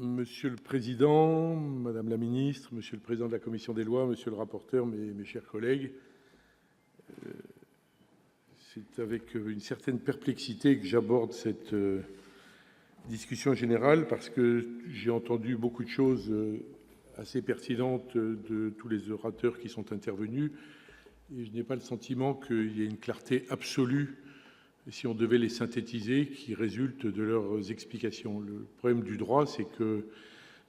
Monsieur le Président, Madame la Ministre, Monsieur le Président de la Commission des lois, Monsieur le rapporteur, mes chers collègues, c'est avec une certaine perplexité que j'aborde cette discussion générale parce que j'ai entendu beaucoup de choses assez pertinentes de tous les orateurs qui sont intervenus et je n'ai pas le sentiment qu'il y ait une clarté absolue, si on devait les synthétiser, qui résulte de leurs explications. Le problème du droit, c'est que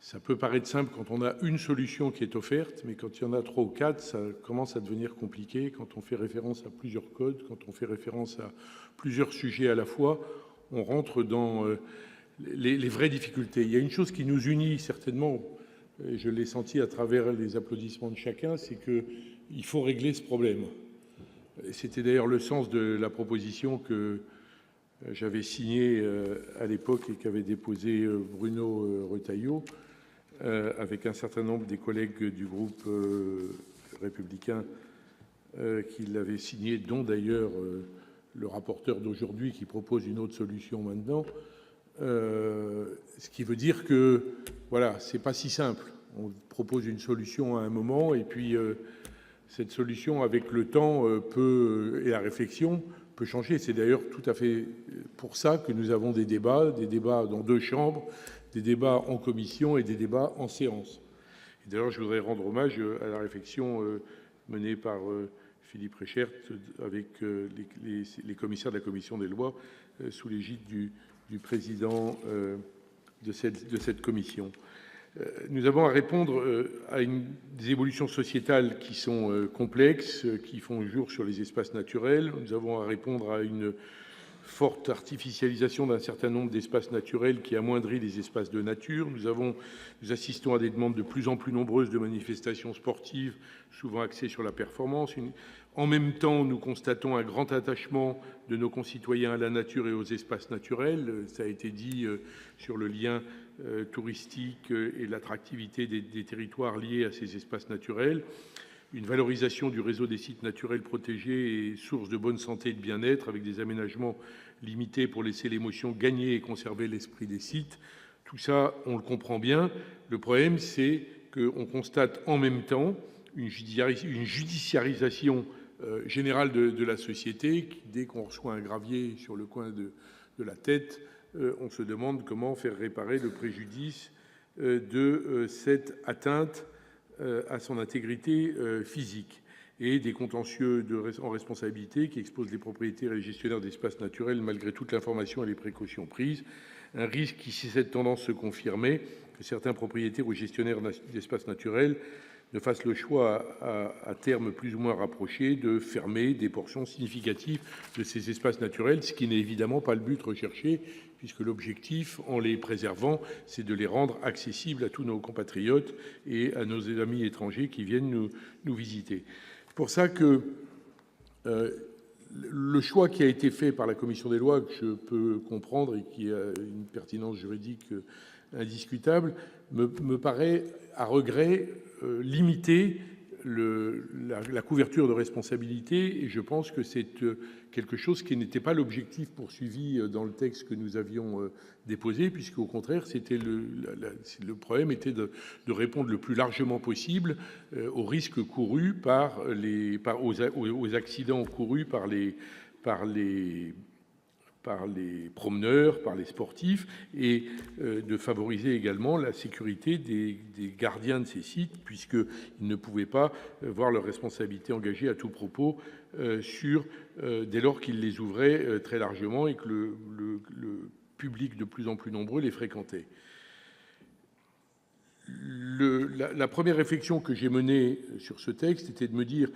ça peut paraître simple quand on a une solution qui est offerte, mais quand il y en a 3 ou 4, ça commence à devenir compliqué. Quand on fait référence à plusieurs codes, quand on fait référence à plusieurs sujets à la fois, on rentre dans les vraies difficultés. Il y a une chose qui nous unit certainement, et je l'ai senti à travers les applaudissements de chacun, c'est qu'il faut régler ce problème. C'était d'ailleurs le sens de la proposition que j'avais signée à l'époque et qu'avait déposé Bruno Retailleau avec un certain nombre des collègues du groupe républicain qui l'avaient signé, dont d'ailleurs le rapporteur d'aujourd'hui qui propose une autre solution maintenant. Ce qui veut dire que voilà, c'est pas si simple. On propose une solution à un moment et puis cette solution, avec le temps et la réflexion, peut changer. C'est d'ailleurs tout à fait pour ça que nous avons des débats dans 2 chambres, des débats en commission et des débats en séance. Et d'ailleurs, je voudrais rendre hommage à la réflexion menée par Philippe Reichert avec les commissaires de la commission des lois sous l'égide du président de cette commission. Nous avons à répondre à des évolutions sociétales qui sont complexes, qui font jour sur les espaces naturels. Nous avons à répondre à une forte artificialisation d'un certain nombre d'espaces naturels qui amoindrit les espaces de nature. Nous assistons à des demandes de plus en plus nombreuses de manifestations sportives, souvent axées sur la performance. En même temps, nous constatons un grand attachement de nos concitoyens à la nature et aux espaces naturels. Ça a été dit sur le lien touristique et l'attractivité des territoires liés à ces espaces naturels. Une valorisation du réseau des sites naturels protégés est source de bonne santé et de bien-être, avec des aménagements limités pour laisser l'émotion gagner et conserver l'esprit des sites. Tout ça, on le comprend bien. Le problème, c'est qu'on constate en même temps une judiciarisation générale de la société. Dès qu'on reçoit un gravier sur le coin de la tête, on se demande comment faire réparer le préjudice de cette atteinte à son intégrité physique, et des contentieux en responsabilité qui exposent les propriétaires et les gestionnaires d'espaces naturels malgré toute l'information et les précautions prises. Un risque qui, si cette tendance se confirmait, que certains propriétaires ou gestionnaires d'espaces naturels ne fassent le choix à terme plus ou moins rapproché de fermer des portions significatives de ces espaces naturels, ce qui n'est évidemment pas le but recherché, puisque l'objectif, en les préservant, c'est de les rendre accessibles à tous nos compatriotes et à nos amis étrangers qui viennent nous visiter. C'est pour ça que le choix qui a été fait par la commission des lois, que je peux comprendre et qui a une pertinence juridique indiscutable, me paraît à regret limiter la couverture de responsabilité, et je pense que c'est quelque chose qui n'était pas l'objectif poursuivi dans le texte que nous avions déposé, puisqu'au contraire, c'était le problème était de répondre le plus largement possible aux risques courus aux accidents courus par les promeneurs, par les sportifs, et de favoriser également la sécurité des gardiens de ces sites, puisqu'ils ne pouvaient pas voir leur responsabilité engagée à tout propos dès lors qu'ils les ouvraient très largement et que le public de plus en plus nombreux les fréquentait. La première réflexion que j'ai menée sur ce texte était de me dire,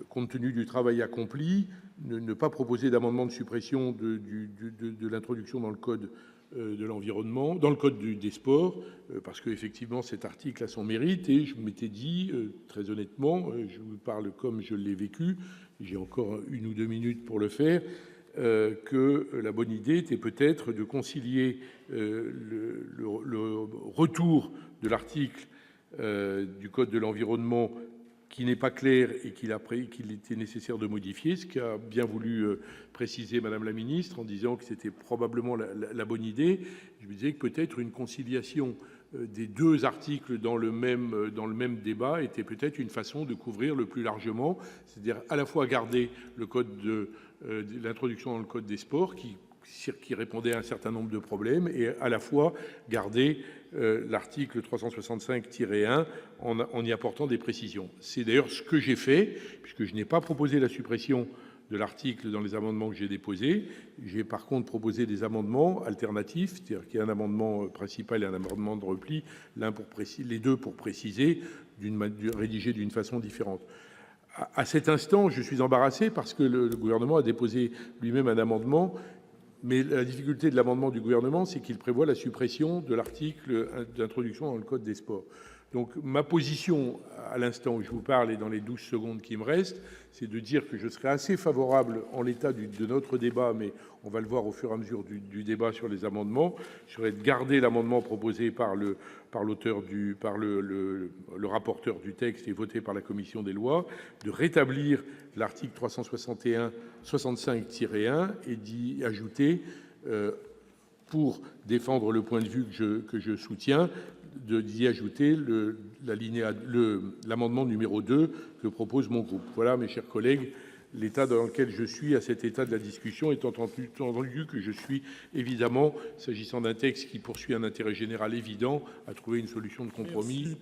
compte tenu du travail accompli, ne pas proposer d'amendement de suppression de l'introduction dans le code de l'environnement, dans le code des sports, parce qu'effectivement cet article a son mérite, et je m'étais dit, très honnêtement, je vous parle comme je l'ai vécu, j'ai encore 1 ou 2 minutes pour le faire, que la bonne idée était peut-être de concilier le retour de l'article du code de l'environnement qui n'est pas clair et qu'il était nécessaire de modifier, ce qu'a bien voulu préciser Madame la Ministre en disant que c'était probablement la bonne idée. Je me disais que peut-être une conciliation des deux articles dans le même débat était peut-être une façon de couvrir le plus largement, c'est-à-dire à la fois garder le code de l'introduction dans le code des sports qui répondait à un certain nombre de problèmes, et à la fois garder l'article 365-1 en y apportant des précisions. C'est d'ailleurs ce que j'ai fait, puisque je n'ai pas proposé la suppression de l'article dans les amendements que j'ai déposés. J'ai par contre proposé des amendements alternatifs, c'est-à-dire qu'il y a un amendement principal et un amendement de repli, les deux pour préciser, rédigé d'une façon différente. À cet instant, je suis embarrassé parce que le gouvernement a déposé lui-même un amendement, mais la difficulté de l'amendement du gouvernement, c'est qu'il prévoit la suppression de l'article d'introduction dans le code des sports. Donc ma position, à l'instant où je vous parle et dans les 12 secondes qui me restent, c'est de dire que je serais assez favorable en l'état de notre débat, mais on va le voir au fur et à mesure du débat sur les amendements, serait de garder l'amendement proposé par le rapporteur du texte et voté par la commission des lois, de rétablir l'article 361-65-1 et d'y ajouter, pour défendre le point de vue que je soutiens, d'y ajouter l'amendement numéro 2 que propose mon groupe. Voilà, mes chers collègues, l'état dans lequel je suis à cet état de la discussion, étant entendu que je suis évidemment, s'agissant d'un texte qui poursuit un intérêt général évident, à trouver une solution de compromis.